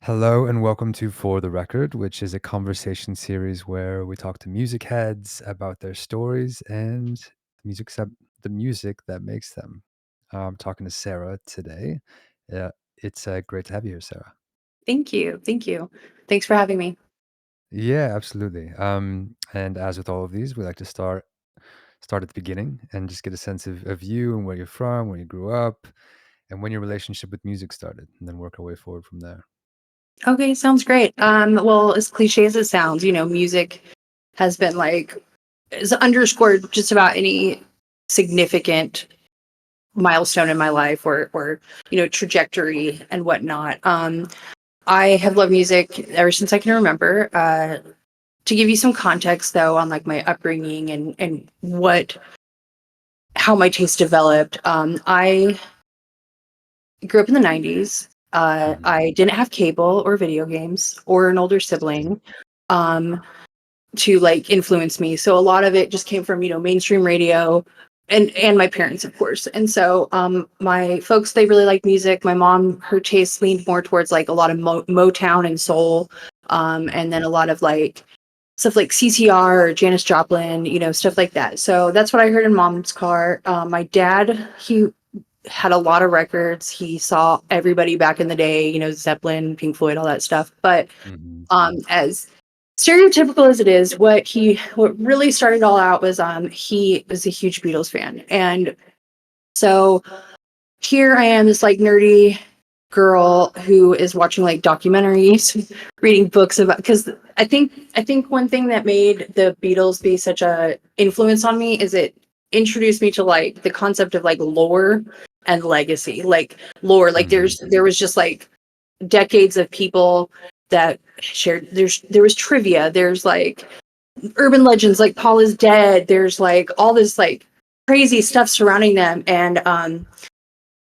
Hello and welcome to For the Record, which is a conversation series where we talk to music heads about their stories and the music that makes them. I'm talking to Sarah today. It's great to have you here, Sarah. Thank you. Thank you. Thanks for having me. Yeah, absolutely. And as with all of these, we like to start at the beginning and just get a sense of you and where you're from, where you grew up, and when your relationship with music started, and then work our way forward from there. Okay, sounds great. Well, as cliche as it sounds, music has been is underscored just about any significant milestone in my life or trajectory and whatnot. I have loved music ever since I can remember. To give you some context though on like my upbringing and how my taste developed, I grew up in the 90s. Hmm. I didn't have cable or video games or an older sibling um, to like influence me. So a lot of it just came from, mainstream radio and my parents, of course. And so my folks, they really like music. My mom, her taste leaned more towards like a lot of Motown and soul. And then a lot of like stuff like CCR or Janis Joplin, stuff like that. So that's what I heard in mom's car. My dad, he had a lot of records. He saw everybody back in the day, Zeppelin, Pink Floyd, all that stuff. But Hmm. as stereotypical as it is, what really started all out was he was a huge Beatles fan. And so here I am, this like nerdy girl who is watching like documentaries, reading books about because I think one thing that made the Beatles be such a influence on me is it introduced me to like the concept of like lore and legacy. Like lore, like Hmm. there was just like decades of people that shared there was trivia, there's like urban legends like Paul is dead, there's like all this like crazy stuff surrounding them and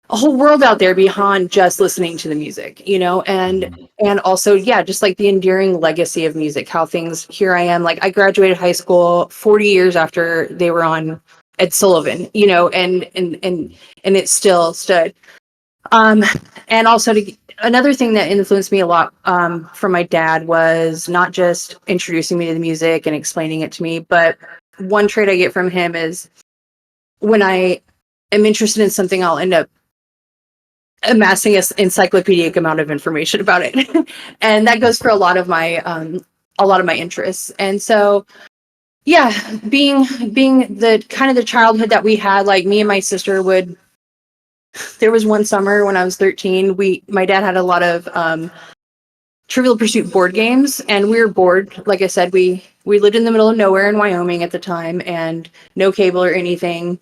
a whole world out there beyond just listening to the music, and Hmm. also, yeah, just like the enduring legacy of music, how things here I am, like I graduated high school 40 years after they were on Ed Sullivan, and it still stood. Um, and also another thing that influenced me a lot from my dad was not just introducing me to the music and explaining it to me, but one trait I get from him is when I am interested in something, I'll end up amassing an encyclopedic amount of information about it, and that goes for a lot of my interests. And so, yeah, being the kind of the childhood that we had, like me and my sister would. There was one summer when I was 13. My dad had a lot of Trivial Pursuit board games, and we were bored. Like I said, we lived in the middle of nowhere in Wyoming at the time, and no cable or anything.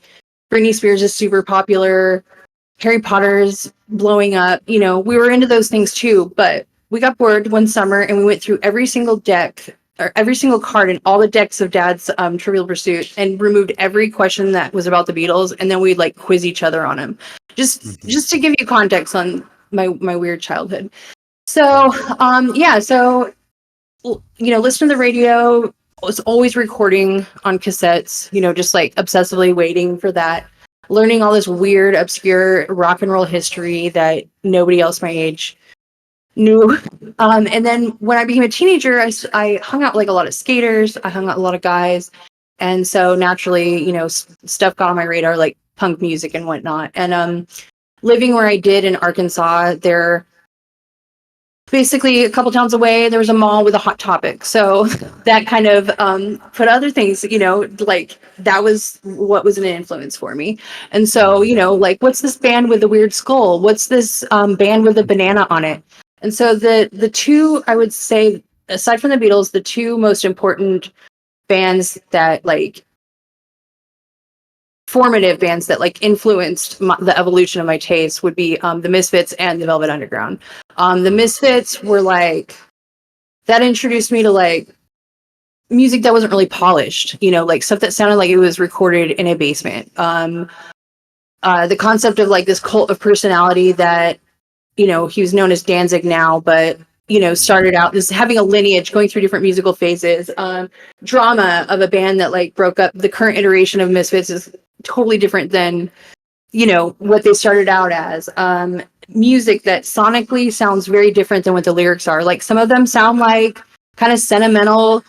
Britney Spears is super popular. Harry Potter's blowing up. We were into those things too, but we got bored one summer and we went through every single deck or every single card in all the decks of Dad's Trivial Pursuit and removed every question that was about the Beatles, and then we'd like quiz each other on them. Hmm. Just to give you context on my weird childhood. Sure. So yeah, so listen to the radio. Was always recording on cassettes, just like obsessively waiting for that. Learning all this weird, obscure rock and roll history that nobody else my age knew. And then when I became a teenager, I hung out with like a lot of skaters. I hung out with a lot of guys. And so naturally, stuff got on my radar, like punk music and whatnot. And living where I did in Arkansas, there basically a couple towns away there was a mall with a Hot Topic, so that kind of put other things, like that was what was an influence for me. And so, Hmm. like, what's this band with the weird skull, what's this band with a banana on it? And so the two, I would say, aside from the Beatles, the two most important bands that like formative bands that like influenced the evolution of my taste would be the Misfits and the Velvet Underground. The Misfits were like that introduced me to like music that wasn't really polished, like stuff that sounded like it was recorded in a basement. The concept of like this cult of personality that, he was known as Danzig now, but Hmm. started out as having a lineage going through different musical phases. Drama of a band that like broke up. The current iteration of Misfits is totally different than what they started out as. Music that sonically sounds very different than what the lyrics are. Like some of them sound like kind of sentimental,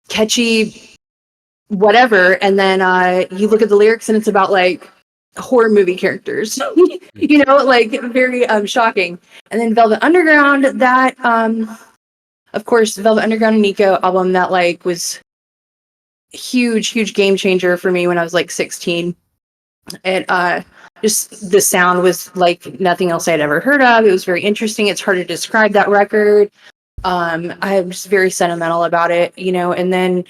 catchy, whatever. And then you look at the lyrics and it's about like horror movie characters, like very shocking. And then Velvet Underground, that, of course, Velvet Underground and Nico album that like was huge, huge game changer for me when I was like 16. It just the sound was like nothing else I'd ever heard of. It was very interesting. It's hard to describe that record. I'm just very sentimental about it, and then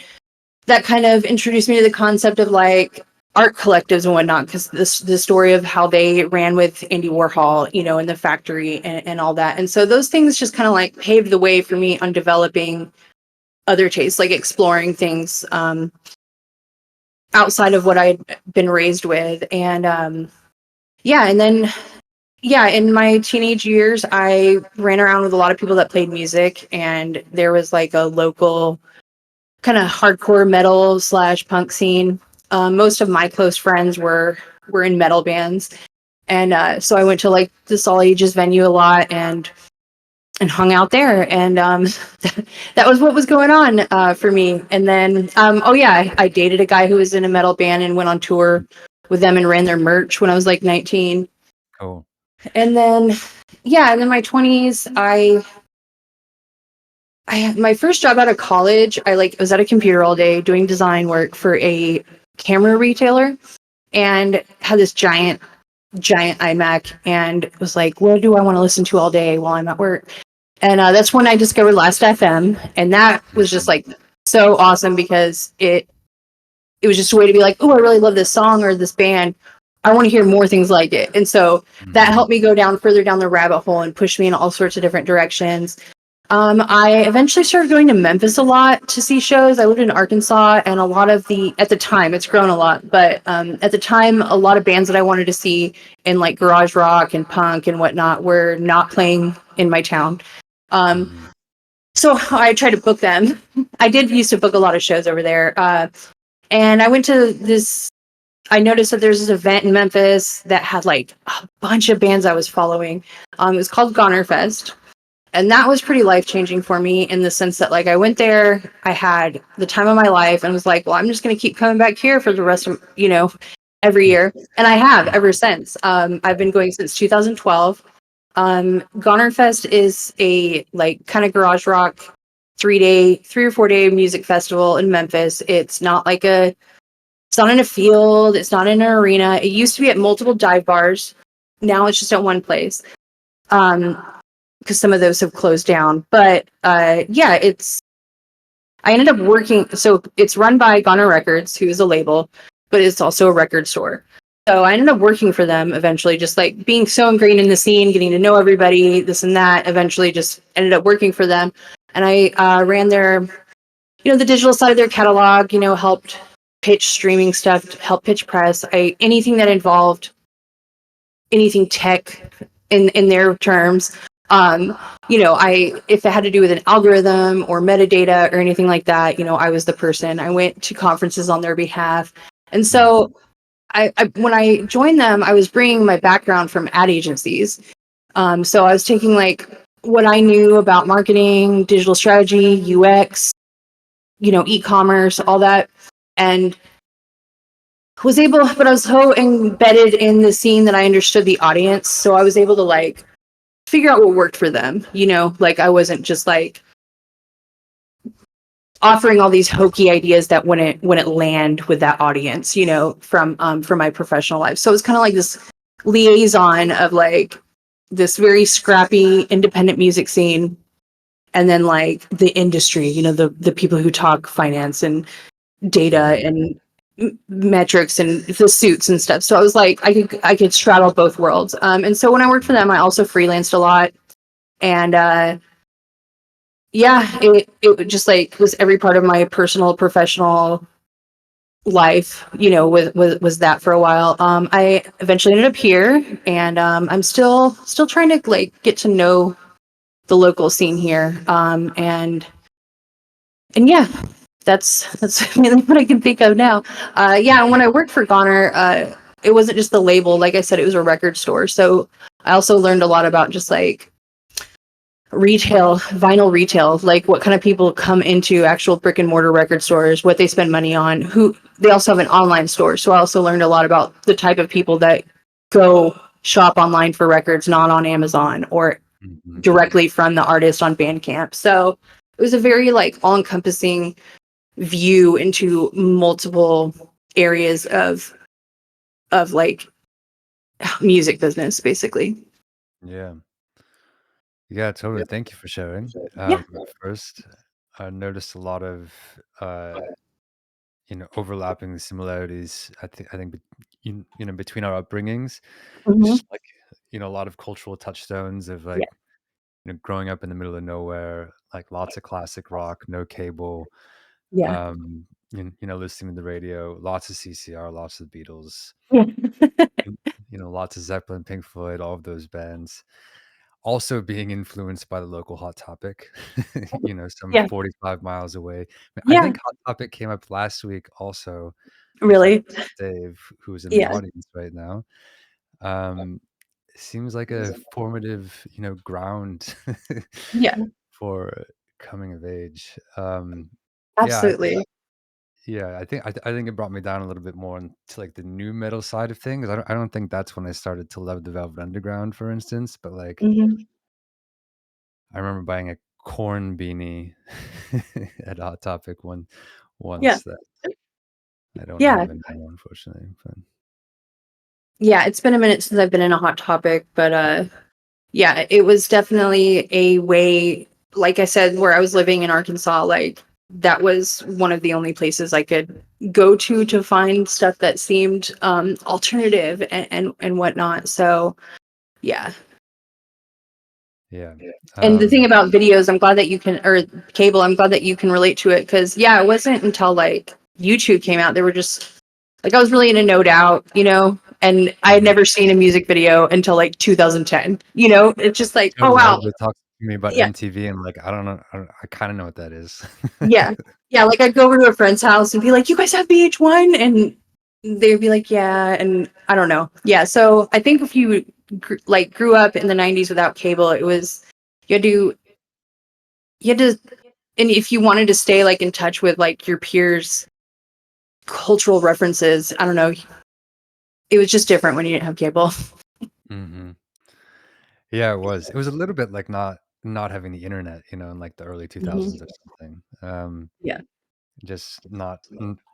that kind of introduced me to the concept of like art collectives and whatnot, because the story of how they ran with Andy Warhol, in the factory and all that. And so those things just kind of like paved the way for me on developing other tastes, like exploring things outside of what I'd been raised with. And and then in my teenage years, I ran around with a lot of people that played music, and there was like a local kind of hardcore metal / punk scene. Most of my close friends were in metal bands, and so I went to like this all ages venue a lot and hung out there, and that was what was going on for me. And then I dated a guy who was in a metal band and went on tour with them and ran their merch when I was like 19. Cool. And then in my 20s, I had my first job out of college. I was at a computer all day doing design work for a camera retailer, and had this giant iMac, and was like, what do I want to listen to all day while I'm at work? And that's when I discovered Last FM, and that was just like so awesome, because it was just a way to be like, oh, I really love this song or this band. I want to hear more things like it. And so that helped me go further down the rabbit hole and push me in all sorts of different directions. I eventually started going to Memphis a lot to see shows. I lived in Arkansas, and a lot of at the time, it's grown a lot, but at the time, a lot of bands that I wanted to see in like garage rock and punk and whatnot were not playing in my town. So I tried to book them. I did used to book a lot of shows over there. And I went to I noticed that there's this event in Memphis that had like a bunch of bands I was following. It was called Gonerfest. And that was pretty life-changing for me, in the sense that like I went there, I had the time of my life, and was like, well, I'm just going to keep coming back here for the rest of, every year. And I have ever since. I've been going since 2012. Gonerfest is a like kind of garage rock 3 or 4 day music festival in Memphis. It's not in a field. It's not in an arena. It used to be at multiple dive bars. Now it's just at one place. Because some of those have closed down. But I ended up working. So it's run by Goner Records, who is a label, but it's also a record store. So I ended up working for them eventually, just like being so ingrained in the scene, getting to know everybody, this and that. Eventually just ended up working for them. And I ran their, the digital side of their catalog, helped pitch streaming stuff, helped pitch press. Anything that involved anything tech in their terms. If it had to do with an algorithm or metadata or anything like that, I was the person. I went to conferences on their behalf. And so when I joined them, I was bringing my background from ad agencies. So I was taking like what I knew about marketing, digital strategy, UX, e-commerce, all that. And but I was so embedded in the scene that I understood the audience. So I was able to like figure out what worked for them, like I wasn't just like offering all these hokey ideas that wouldn't land with that audience, from my professional life. So it was kind of like this liaison of like this very scrappy independent music scene, and then like the industry, the people who talk finance and data and metrics and the suits and stuff. So I was like, I could straddle both worlds. And so when I worked for them, I also freelanced a lot. And it just like was every part of my personal, professional life, was that for a while. I eventually ended up here, and I'm still trying to like get to know the local scene here. And yeah, that's really what I can think of now. And when I worked for Goner, it wasn't just the label. Like I said, it was a record store. So I also learned a lot about just like retail, vinyl retail, like what kind of people come into actual brick and mortar record stores, what they spend money on, who they also have an online store. So I also learned a lot about the type of people that go shop online for records, not on Amazon or Mhm. directly from the artist on Bandcamp. So it was a very like all encompassing view into multiple areas of like music business, basically. Yeah. Yeah, totally. Thank you for sharing. Yeah. First, I noticed a lot of overlapping similarities. I think between our upbringings, Hmm. just like a lot of cultural touchstones of Yeah. like growing up in the middle of nowhere, like lots of classic rock, no cable, Yeah. listening to the radio, lots of CCR, lots of Beatles, Yeah. and, lots of Zeppelin, Pink Floyd, all of those bands. Also being influenced by the local Hot Topic, some Yeah. 45 miles away. I Yeah. think Hot Topic came up last week also, shout Really. out to Dave, who is in the Yeah. audience right now. Um, seems like a formative, ground Yeah. for coming of age. Yeah, Absolutely. I think it brought me down a little bit more into, like, the new metal side of things. I don't think that's when I started to love the Velvet Underground, for instance, but, like, Hmm. I remember buying a corn beanie at Hot Topic Yeah. once that I don't Yeah. have anymore, unfortunately, but Yeah. It's been a minute since I've been in a hot topic, but yeah, it was definitely a way, like I said, where I was living in Arkansas, like that was one of the only places I could go to find stuff that seemed alternative and whatnot. So yeah. yeah. And the thing Um, about videos, I'm glad that you can, or cable, I'm glad that you can relate to it because yeah, it wasn't until like YouTube came out, there were just like I was really into No Doubt, and I had mhm. never seen a music video until like 2010. It's just like, oh Totally, wow, everybody talks to me about yeah, MTV, and, like, I don't know, I kinda know what that is. yeah, yeah. Like I'd go over to a friend's house and be like, "You guys have VH1?" And they'd be like, "Yeah," and I don't know, yeah. So I think if you like grew up in the '90s without cable, it was you had to you had to and if you wanted to stay like in touch with like your peers cultural references, I don't know, it was just different when you didn't have cable. Mhm. Yeah, it was. It was a little bit like not having the internet, in, like, the early Mhm. 2000s or something. Yeah. Just not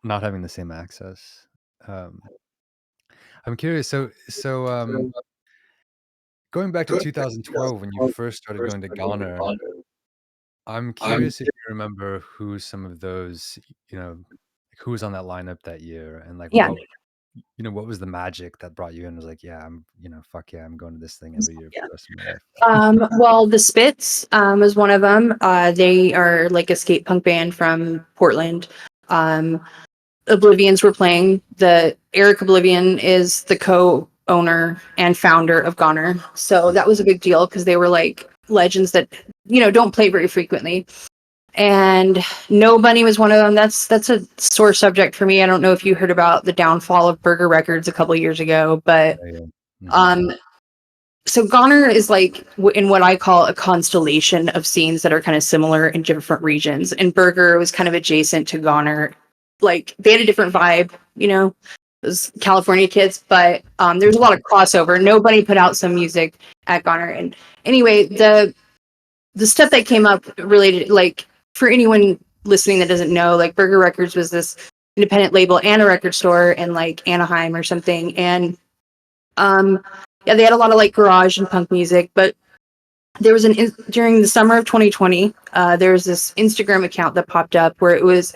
having the same access. Um, I'm curious, going back to 2012 when you first started going to Goner, I'm curious if you remember who some of those, who was on that lineup that year and, like, Yeah. what was the magic that brought you in? Was like, "Yeah, fuck yeah, I'm going to this thing every year for Yeah. the rest of my life." Well, the Spits was one of them. They are like a skate punk band from Portland. Um, Oblivions were playing. The Eric Oblivion is the co-owner and founder of Goner. So Mm, that was a big deal because they were like legends that don't play very frequently. And No Bunny was one of them. That's a sore subject for me. I don't know if you heard about the downfall of Burger Records a couple years ago, but yeah, yeah. Mhm. um so Goner is like in what I call a constellation of scenes that are kind of similar in different regions. And Burger was kind of adjacent to Goner. Like they had a different vibe, those California kids, but there's a lot of crossover. Nobody put out some music at Goner. And anyway, the stuff that came up related, like for anyone listening that doesn't know, like Burger Records was this independent label and a record store in like Anaheim or something. And um yeah, they had a lot of like garage and punk music, but there was during the summer of 2020, there was this Instagram account that popped up where it was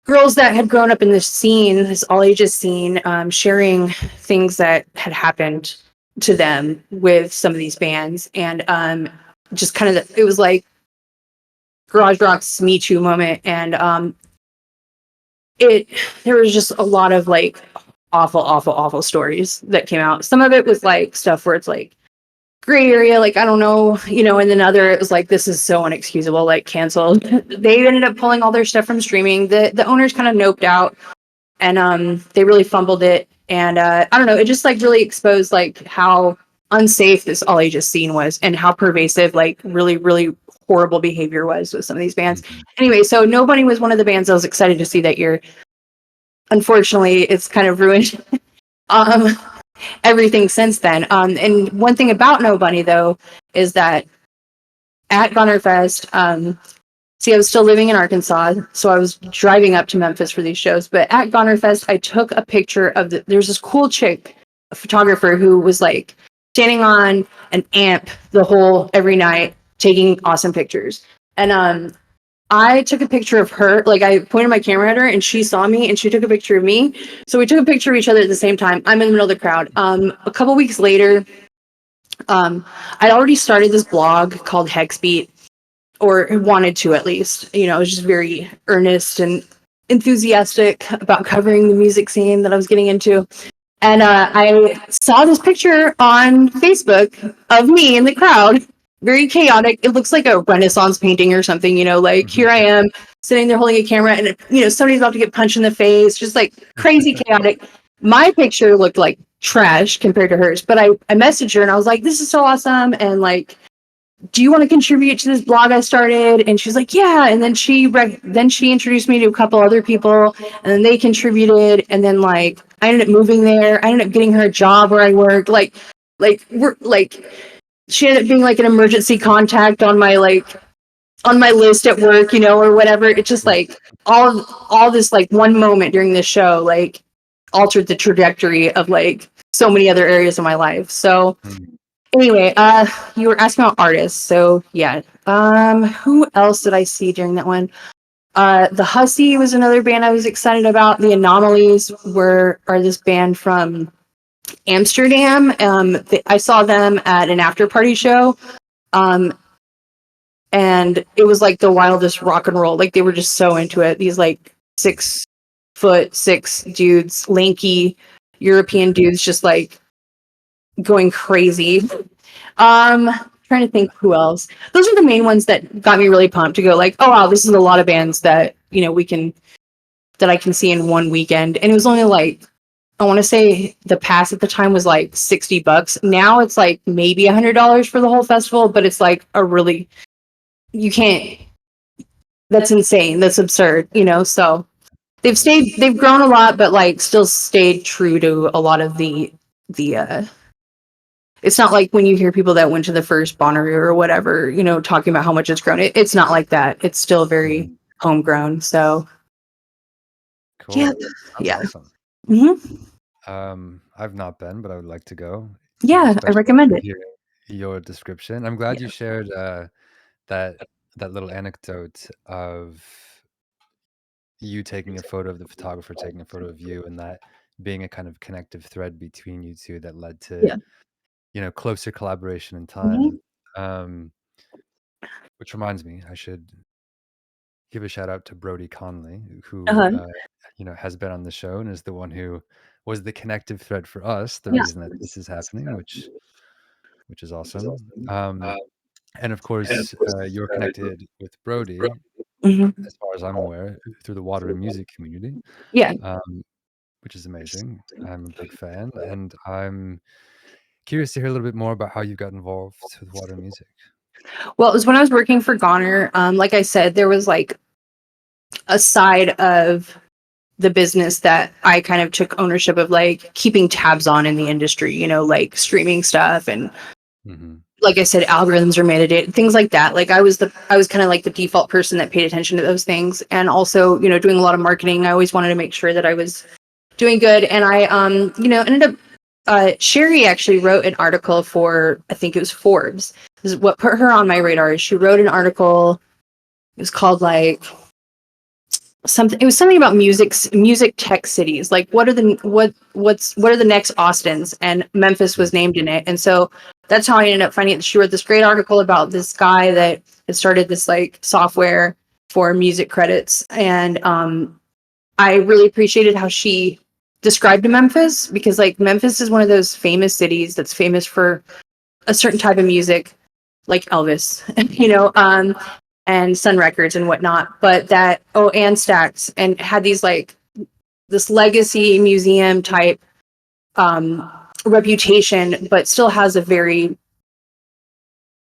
girls that had grown up in this scene, this all ages scene, sharing things that had happened to them with some of these bands, and just kind of it was like garage rock's Me Too moment, and it there was just a lot of like awful, awful, awful stories that came out. Some of it was like stuff where it's like gray area, like I don't know, and then other it was like this is so unexcusable, like canceled. They ended up pulling all their stuff from streaming. The owners kind of noped out and they really fumbled it. And I don't know, it just like really exposed like how unsafe this all ages scene was and how pervasive like really, really horrible behavior was with some of these bands. Mhm. Anyway, so Nobody was one of the bands I was excited to see that year. Unfortunately, it's kind of ruined um, everything since then. And one thing about Nobody though is that at Gonerfest, see, I was still living in Arkansas, so I was driving up to Memphis for these shows. But at Gonerfest, I took a picture of there's this cool chick, a photographer, who was like standing on an amp the whole every night, taking awesome pictures. And I took a picture of her. Like I pointed my camera at her, and she saw me, and she took a picture of me. So we took a picture of each other at the same time. I'm in the middle of the crowd. A couple weeks later, I'd already started this blog called Hexbeat, or wanted to at least. You know, I was just very earnest and enthusiastic about covering the music scene that I was getting into. And I saw this picture on Facebook of me in the crowd, very chaotic. It looks like a Renaissance painting or something, you know, like here I Mhm. am sitting there holding a camera and, you know, somebody's about to get punched in the face, just like crazy chaotic. My picture looked like trash compared to hers, but I messaged her and I was like, this is so awesome. And like, do you want to contribute to this blog I started? And she's like, yeah. And then she introduced me to a couple other people, and then they contributed. And then like I ended up moving there. I ended up getting her a job where I worked. We're like she ended up being like an emergency contact on my list at work, you know, or whatever. It's just like all this like one moment during this show like altered the trajectory of like so many other areas of my life. So Mhm. anyway, you were asking about artists, so yeah. Who else did I see during that one? The Hussy was another band I was excited about. The Anomalies are this band from Amsterdam. I saw them at an after party show. Um, and it was like the wildest rock and roll. Like they were just so into it. These like 6'6" dudes, lanky European dudes, just like going crazy. Trying to think who else. Those are the main ones that got me really pumped to go like, oh wow, this is a lot of bands that, you know, that I can see in one weekend. And it was only like, I want to say the pass at the time was like $60. Now it's like maybe $100 for the whole festival, but it's like you can't, that's insane. That's absurd, you know? So Right. they've grown a lot, but like still stayed true to a lot of the it's not like when you hear people that went to the first Bonnaroo or whatever, you know, talking about how much it's grown. It's not like that. It's still very Mhm. homegrown. So yeah, Cool. Sounds yeah, awesome. hmm I've not been, but I would like to go, yeah. I especially recommend after it. hearing your description. I'm glad you Yeah, shared that that little anecdote of you taking a photo of the photographer taking a photo of you, and that being a kind of connective thread between you two that led to, yeah. closer collaboration in Hmm. time. Um, which reminds me, I should give a shout out to Brody Conley, who Uh-huh. has been on the show and is the one who was the connective thread for us, the Yeah. reason that this is happening, which is awesome. And of course, you're connected with Brody, Hmm. as far as I'm aware, through the water and music community, Yeah. um, which is amazing. I'm a big fan, and I'm curious to hear a little bit more about how you got involved with water and music. Well, it was when I was working for Goner. Like I said, there was like a side of the business that I kind of took ownership of, like keeping tabs on in the industry, you know, like streaming stuff and Hmm. like I said, algorithms are mandated, things like that. Like I was kind of like the default person that paid attention to those things. And also, you know, doing a lot of marketing. I always wanted to make sure that I was doing good. And I, you know, ended up, Sherry actually wrote an article for, I think it was Forbes. This is what put her on my radar. She wrote an article. It was called like something, it was something about music tech cities, like what are the next Austins, and Memphis was named in it. And so that's how I ended up finding it. She wrote this great article about this guy that had started this like software for music credits. And I really appreciated how she described Memphis, because like Memphis is one of those famous cities that's famous for a certain type of music, like Elvis, you know, and Sun Records and whatnot. But that, oh, and Stax, and had these like this legacy museum type um, reputation, but still has a very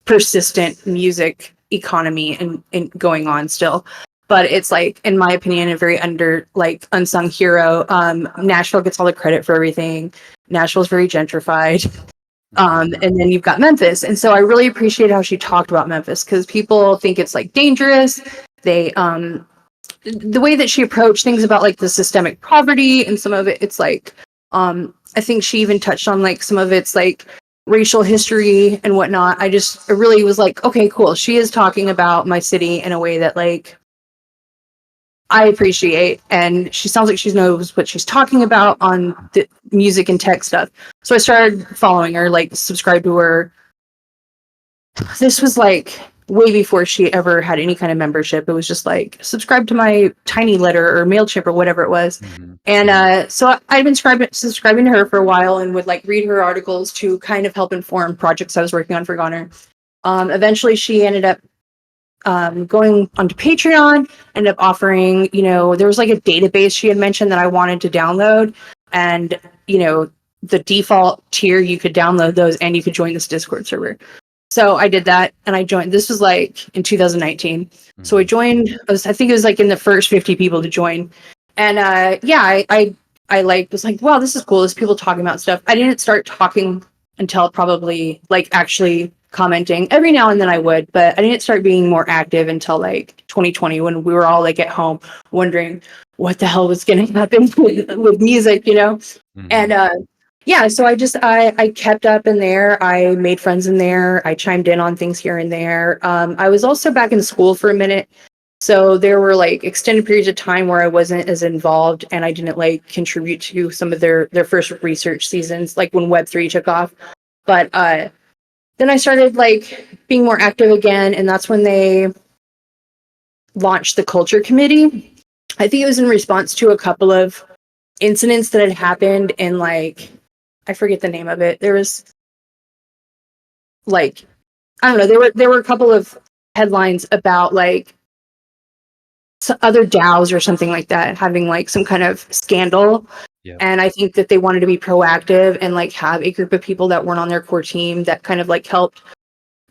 persistent music economy and going on still. But it's like, in my opinion, a very unsung hero. Nashville gets all the credit for everything. Nashville's very gentrified. Mhm. And then you've got Memphis. And so I really appreciate how she talked about Memphis, because people think it's like dangerous. They the way that she approached things about like the systemic poverty and some of it, it's like I think she even touched on like some of its like racial history and whatnot. I really was like, okay, cool. She is talking about my city in a way that like I appreciate, and she sounds like she knows what she's talking about on the music and tech stuff. So I started following her, like subscribed to her. This was like way before she ever had any kind of membership. It was just like subscribe to my tiny letter or MailChimp or whatever it was. Mhm. And Mhm. so I've been subscribing to her for a while and would like read her articles to kind of help inform projects I was working on for Goner. Eventually, she ended up going onto Patreon, ended up offering, there was like a database she had mentioned that I wanted to download. And, the default tier, you could download those and you could join this Discord server. So I did that and I joined. This was like in 2019. So I Mhm. joined, I think it was like in the first 50 people to join. And yeah, I like was like, wow, this is cool. There's people talking about stuff. I didn't start talking until probably like actually commenting. Every now and then I would, but I didn't start being more active until like 2020, when we were all like at home wondering what the hell was going to happen with music. And Mhm. yeah, so I kept up in there. I made friends in there. I chimed in on things here and there. I was also back in school for a minute. So there were like extended periods of time where I wasn't as involved and I didn't like contribute to some of their first research seasons, like when Web3 took off. But then I started like being more active again, and that's when they launched the culture committee. I think it was in response to a couple of incidents that had happened in like, I forget the name of it. There was like, I don't know, there were a couple of headlines about like other DAOs or something like that having like some kind of scandal. Yep. And I think that they wanted to be proactive and like have a group of people that weren't on their core team that kind of like helped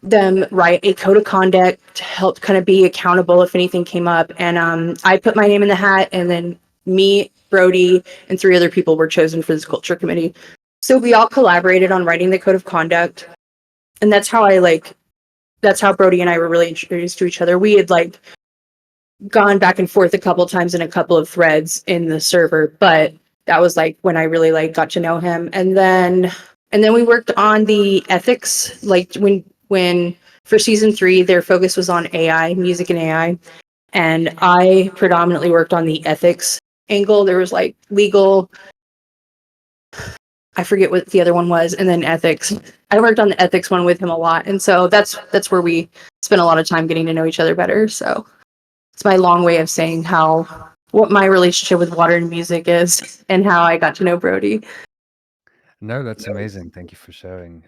them write a code of conduct to help kind of be accountable if anything came up. And I put my name in the hat, and then me, Brody, and three other people were chosen for this culture committee. So we all collaborated on writing the code of conduct. And that's how Brody and I were really introduced to each other. We had like gone back and forth a couple of times in a couple of threads in the server, but that was like when I really like got to know him. And then we worked on the ethics, like when for season 3 their focus was on AI, music and AI, and I predominantly worked on the ethics angle. There was like legal, I forget what the other one was, and then ethics. I worked on the ethics one with him a lot, and so that's where we spent a lot of time getting to know each other better. So it's my long way of saying how what my relationship with water and music is and how I got to know Brody. No, that's amazing. Thank you for sharing.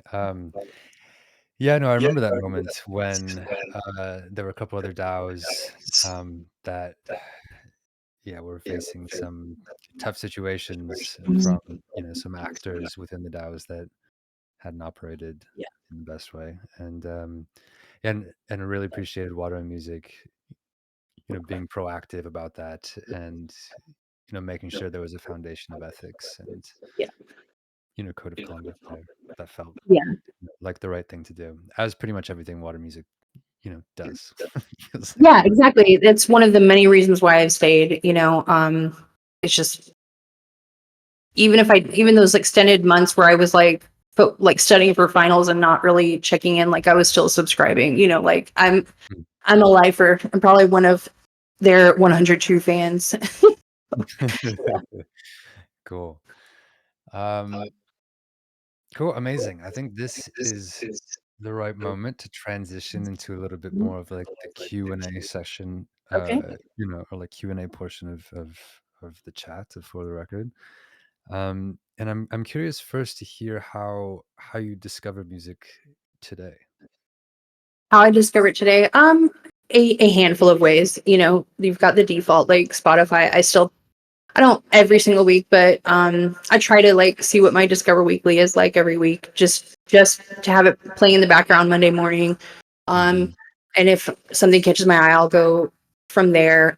Yeah, no, I remember that moment when there were a couple other DAOs that, yeah, were facing some tough situations from, some actors within the DAOs that hadn't operated Yeah. in the best way. And I really appreciated Water and Music, being proactive about that, and making sure there was a foundation of ethics and Yeah. code of conduct there that felt Yeah. like the right thing to do, as pretty much everything Water Music does. Feels like. Yeah, exactly. That's one of the many reasons why I've stayed. It's just even those extended months where I was like studying for finals and not really checking in, like I was still subscribing. Like I'm a lifer. I'm probably one of their 100 true fans. Cool. um cool, amazing. I think this is the right moment to transition into a little bit more of like the Q&A session, Okay. or like Q&A portion of the chat for the record. And I'm curious first to hear how you discovered music today. How I discovered today, a handful of ways. You've got the default like Spotify. I still I don't every single week, but I try to like see what my Discover Weekly is like every week, just to have it playing in the background Monday morning. Um, Mhm. and if something catches my eye, I'll go from there.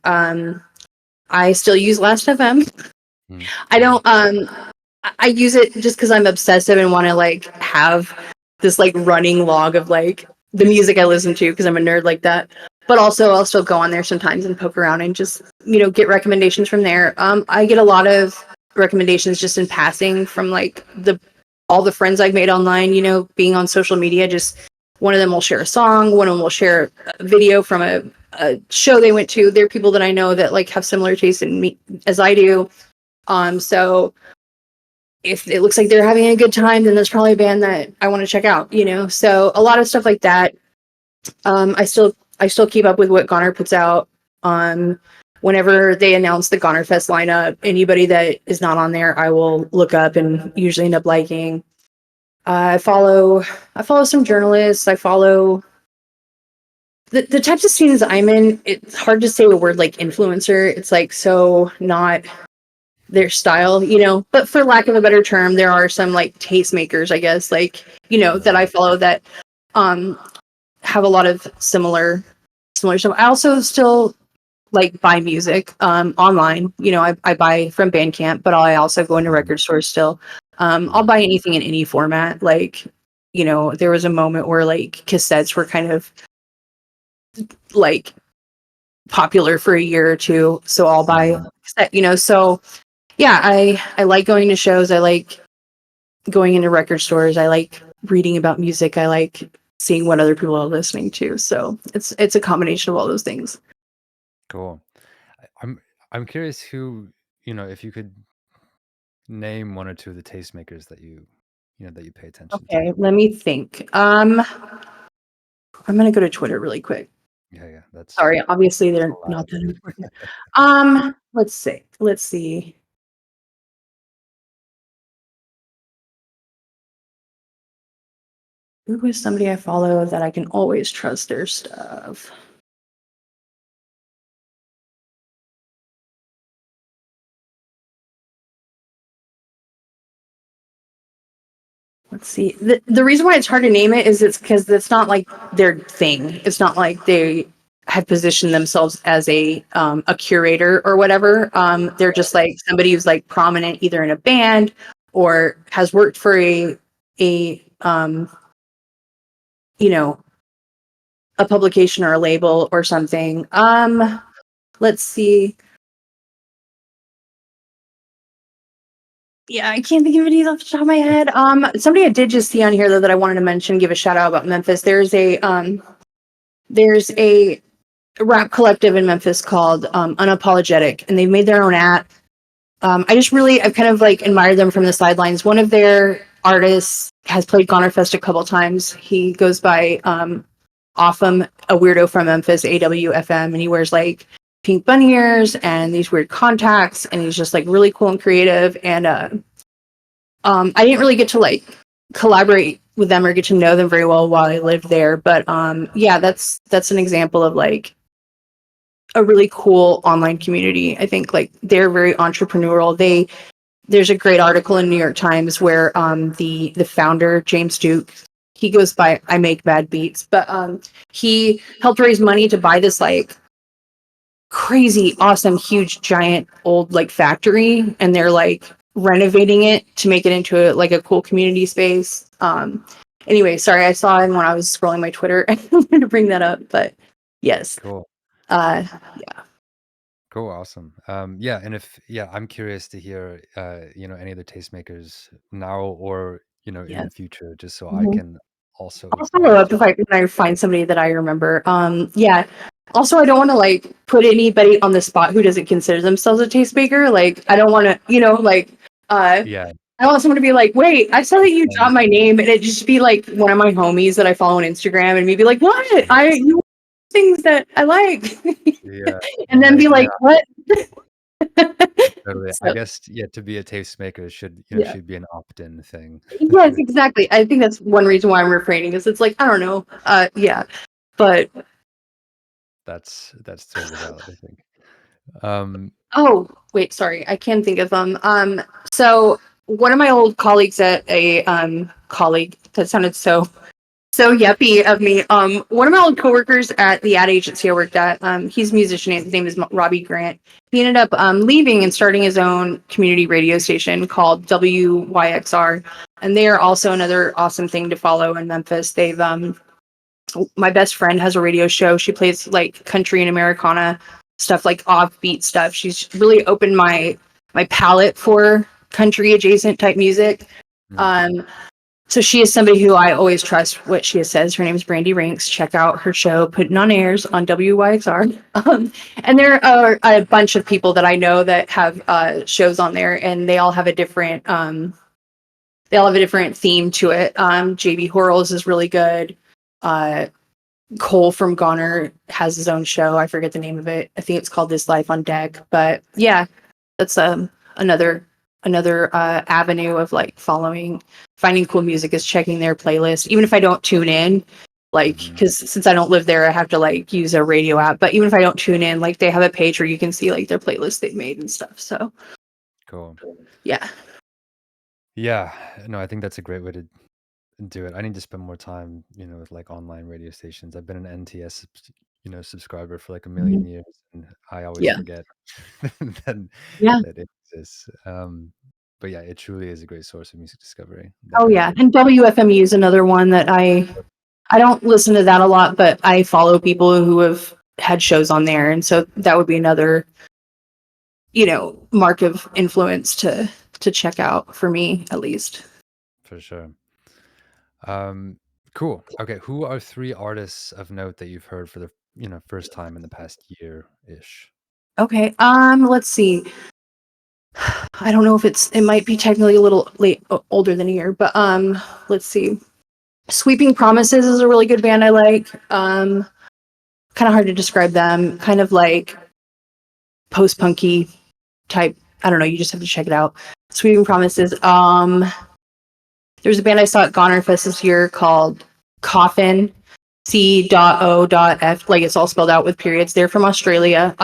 I still use Last FM. Mm, I mhm. don't I use it just because I'm obsessive and want to like have this like running log of like the music I listen to because I'm a nerd like that. But also I'll still go on there sometimes and poke around and just, get recommendations from there. I get a lot of recommendations just in passing from like the all the friends I've made online, being on social media. Just one of them will share a song, one of them will share a video from a show they went to. They're people that I know that like have similar tastes in me as I do. So if it looks like they're having a good time, then there's probably a band that I want to check out. So a lot of stuff like that. I still keep up with what Goner puts out. Um, Whenever they announce the Gonerfest lineup, anybody that is not on there, I will look up and usually end up liking. I follow some journalists. I follow the types of scenes I'm in. It's hard to say the word like influencer. It's like so not their style. But for lack of a better term, there are some like tastemakers, I guess, like, that I Right. follow that um have a lot of similar stuff. I also still like buy music online. I buy from Bandcamp, but I also go into Mhm, record stores still. I'll mhm. buy anything in any format. Like, there was a moment where like cassettes were kind of like popular for a year or two, so I'll buy Mhm. cassette. So yeah, I like going to shows. I like going into record stores. I like reading about music. I like seeing what other people are listening to. So it's a combination of all those things. Cool. I'm curious who, if you could name 1 or 2 of the tastemakers that you pay attention to. Okay, let me think. I'm gonna go to Twitter really quick. Yeah, yeah, Sorry, obviously that's they're not allowed. that important. Let's see. Let's see. Who is somebody I follow that I can always trust their stuff? Let's see. The reason why it's hard to name it is it's because it's not like their thing. It's not like they have positioned themselves as a curator or whatever. They're just Right. like somebody who's like prominent either in a band or has worked for a you know a publication or a label or something. Let's see. Yeah, I can't think of any off the top of my head. Somebody I did just see on here though that I wanted to mention, give a shout out about Memphis. There's a rap collective in Memphis called Unapologetic, and they've made their own app. I've kind of like admired them from the sidelines. One of their artists has played Gonerfest a couple times. He goes by Offum, a weirdo from Memphis, AWFM, and he wears like pink bunny ears and these weird contacts, and he's just like really cool and creative. And I didn't really get to like collaborate with them or get to know them very well while I lived there, but yeah, that's an example of like a really cool online community. I think like they're very entrepreneurial. There's a great article in New York Times where the founder, James Duke, he goes by I Make Bad Beats, but he helped raise money to buy this like crazy awesome huge giant old like factory, and they're like renovating it to make it into like a cool community space. Anyway, sorry, I saw him when I was scrolling my Twitter. I wanted to bring that up, but yes. Cool. uh Cool, awesome. Yeah, and I'm curious to hear, any other tastemakers now or, in yeah. the future, just so I Mhm. can also, I'll follow up if when I find somebody that I remember. Yeah. Also, I don't want to like put anybody on the spot who doesn't consider themselves a tastemaker. Like, I don't want to, yeah, I want someone to be like, "Wait, I saw that you defend. dropped my name," and it just be like one of my homies that I follow on Instagram, and me be like, "What? You things that I like," Yeah, and then be yeah, like, "What?" totally. I So guess, yeah, to be a tastemaker yeah. should be an opt-in thing. Yes, exactly. I think that's one reason why I'm refraining, is it's like, I don't know. Yeah. But That's totally valid, I think. Um, Oh, wait, sorry, I can think of them. So one of my old colleagues at a colleague, that sounded so yuppie of me. One of my old coworkers at the ad agency I worked at, he's a musician. His name is Robbie Grant. He ended up leaving and starting his own community radio station called WYXR, and they are also another awesome thing to follow in Memphis. They've my best friend has a radio show. She plays like country and Americana stuff, like offbeat stuff. She's really opened my palette for country adjacent type music. Mm, Um, so she is somebody who I always trust what she says. Her name is Brandy Rinks. Check out her show, Putting on Airs on WYXR. And there are a bunch of people that I know that have shows on there, and they all have a different theme to it. JB Horrells is really good. Uh, Cole from Goner has his own show. I forget the name of it. I think it's called This Life on Deck. But yeah, that's another avenue of like finding cool music is checking their playlist. Even if I don't tune in, like mhm. because since I don't live there, I have to like use a radio app. But even if I don't tune in, like they have a page where you can see like their playlist they've made and stuff. So Cool. yeah, Yeah, no, I think that's a great way to do it. I need to spend more time, with like online radio stations. I've been an NTS, subscriber for like a million Mhm. years, and I always Yeah, forget that yeah. that it exists. But yeah, it truly is a great source of music discovery. Oh yeah, Definitely. and WFMU is another one that I don't listen to that a lot, but I follow people who have had shows on there, and so that would be another, mark of influence to check out for me at least. For sure. Um, cool. Okay, who are three artists of note that you've heard for the first time in the past year ish? Okay, let's see. I don't know if it might be technically a little older than a year, but let's see. Sweeping Promises is a really good band I like. Kind of hard to describe them. Kind of like post punky type. I don't know. You just have to check it out. Sweeping Promises. There's a band I saw at Gonerfest this year called Coffin. C.O.F. Like it's all spelled out with periods. They're from Australia.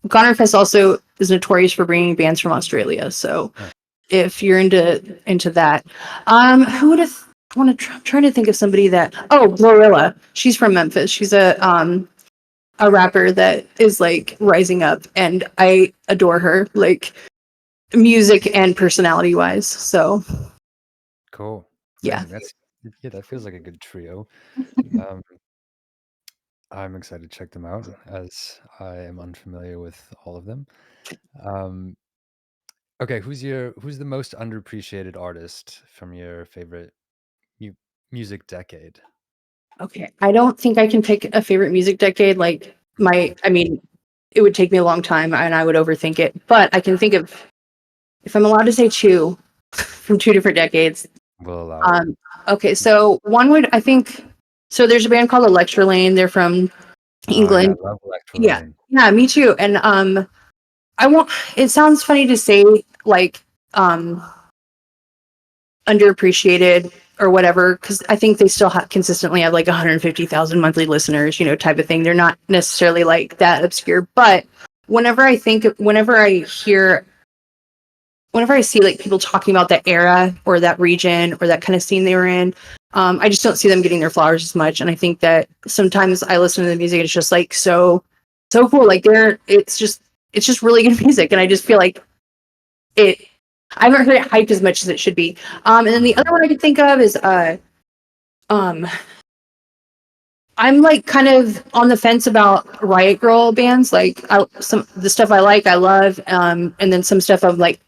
Gonerfest also is notorious for bringing bands from Australia. So Oh, if you're into that, who would have? I want to trying to think of somebody that. Oh, Glorilla. She's from Memphis. She's a rapper that is like rising up, and I adore her, like music and personality wise. So cool. yeah, Amazing. Yeah, that feels like a good trio. Um, I'm excited to check them out as I am unfamiliar with all of them. Um, okay, who's the most underappreciated artist from your favorite mu music decade? okay. I don't think I can pick a favorite music decade. Like I mean, it would take me a long time, and I would overthink it. But I can think of, if I'm allowed to say two from two different decades. We'll allow it. Okay, so one would I think. So there's a band called Electra Lane. They're from Oh yeah, England. I love Electra Yeah, Lane. yeah, me too. And I won't. It sounds funny to say like um underappreciated or whatever, because I think they still consistently have like 150,000 monthly listeners, type of thing. They're not necessarily like that obscure, but whenever I see like people talking about that era or that region or that kind of scene they were in, I just don't see them getting their flowers as much. And I think that sometimes I listen to the music, it's just like so cool. Like it's just really good music, and I just feel like it. I haven't heard it hyped as much as it should be. And then the other Mhm. one I could think of is um I'm like kind of on the fence about Riot Girl bands. Like some the stuff I like, I love, and then some stuff I'm like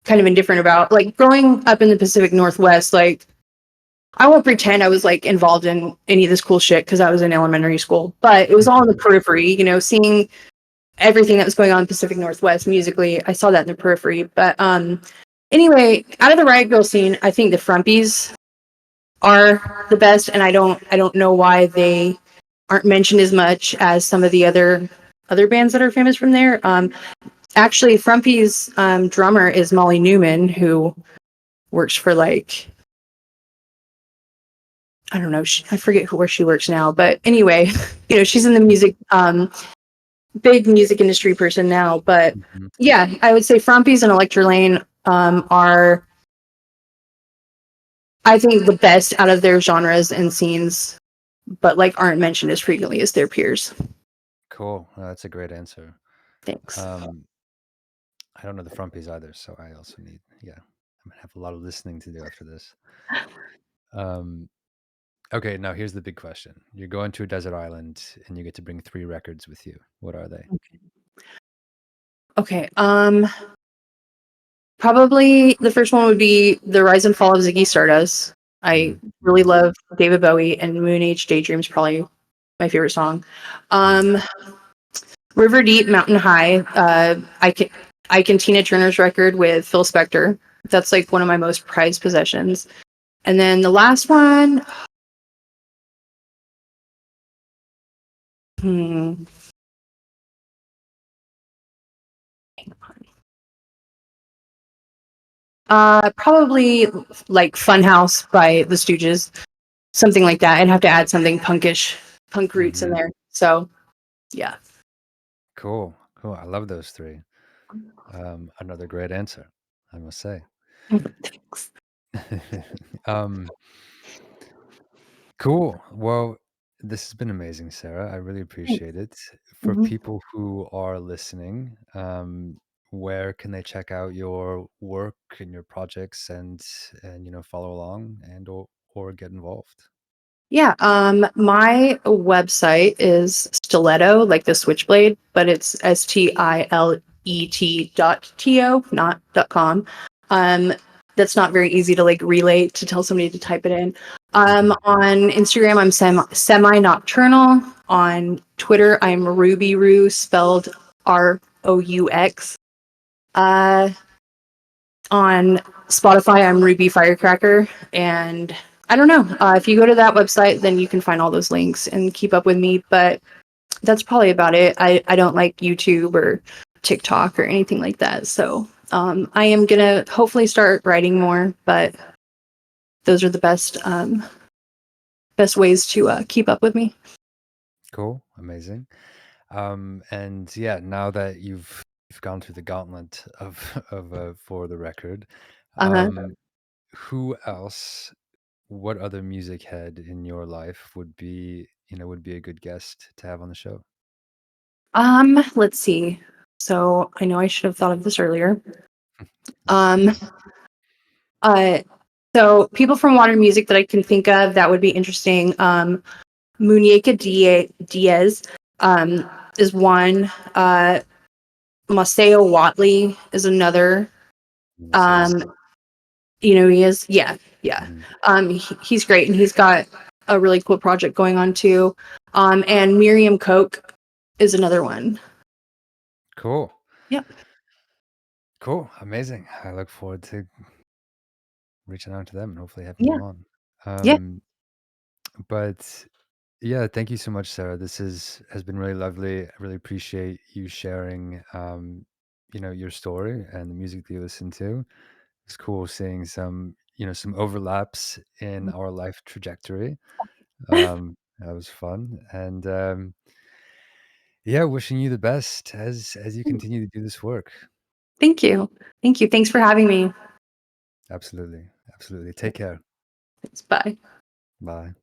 kind of indifferent about. Like growing up in the Pacific Northwest, like I won't pretend I was like involved in any of this cool shit because I was in elementary school, but it was all in the periphery, seeing everything that was going on in the Pacific Northwest musically. I saw that in the periphery. But anyway, out of the Riot Girl scene, I think the Frumpies are the best, and I don't know why they aren't mentioned as much as some of the other bands that are famous from there. Actually, Frumpies drummer is Molly Newman, who works for like I don't know, I forget where she works now, but anyway, she's in the music big music industry person now, but Mhm. yeah, I would say Frompies and Electrolane are, I think, the best out of their genres and scenes, but like aren't mentioned as frequently as their peers. Cool. That's a great answer. Thanks. Um, I don't know the frumpies either, so I also need, yeah, I'm gonna have a lot of listening to do after this. Um, okay, now here's the big question. You're going to a desert island and you get to bring 3 records with you. What are they? Okay. Probably the first one would be The Rise and Fall of Ziggy Stardust. I really Nice. love David Bowie, and Moon Age Daydream's probably my favorite song. Mm, Um, River Deep, Mountain High. I can Tina Turner's record with Phil Spector. That's like one of my most prized possessions. And then the last one, hmm, probably like Funhouse by the Stooges, something like that. I'd have to add something punkish, punk roots in mhm. there. So yeah. Cool, cool. I love those 3. Another great answer, I must say. Thanks. Um, cool. Well, this has been amazing, Sarah. I really appreciate it. For Mhm. people who are listening, where can they check out your work and your projects and follow along and or get involved? Yeah, my website is stiletto, like the switchblade, but it's stilet not .com. Um, that's not very easy to like relay to tell somebody to type it in. Mhm. On Instagram, I'm semi nocturnal. On Twitter, I'm Ruby Roo, spelled ROUX. Uh, on Spotify, I'm Ruby Firecracker, and I don't know. If you go to that website, then you can find all those links and keep up with me. But that's probably about it. I don't like YouTube or TikTok or anything like that. So I am gonna hopefully start writing more. But those are the best ways to keep up with me. Cool, amazing. And yeah, now that you've gone through the gauntlet of for the record, Uh-huh. um, who else, what other music head in your life would be a good guest to have on the show? Let's see. So I know I should have thought of this earlier. No Um, stress. uh, so people from Water Music that I can think of that would be interesting. Muñeca Diaz is one. Maceo Watley is another. Maceo. Um, you know, he is. Yeah, yeah. Mhm. He's great, and he's got a really cool project going on too. And Miriam Koch is another one. Cool. Yep. Cool. Amazing. I look forward to reaching out to them and hopefully having Yeah. them on. Yeah. But yeah, thank you so much, Sarah. This has been really lovely. I really appreciate you sharing your story and the music that you listen to. It's cool seeing some overlaps in our life trajectory. That was fun. And yeah, wishing you the best as you continue to do this work. Thank you. Thank you. Thanks for having me. Absolutely. Absolutely. Take care. Thanks. Bye. Bye.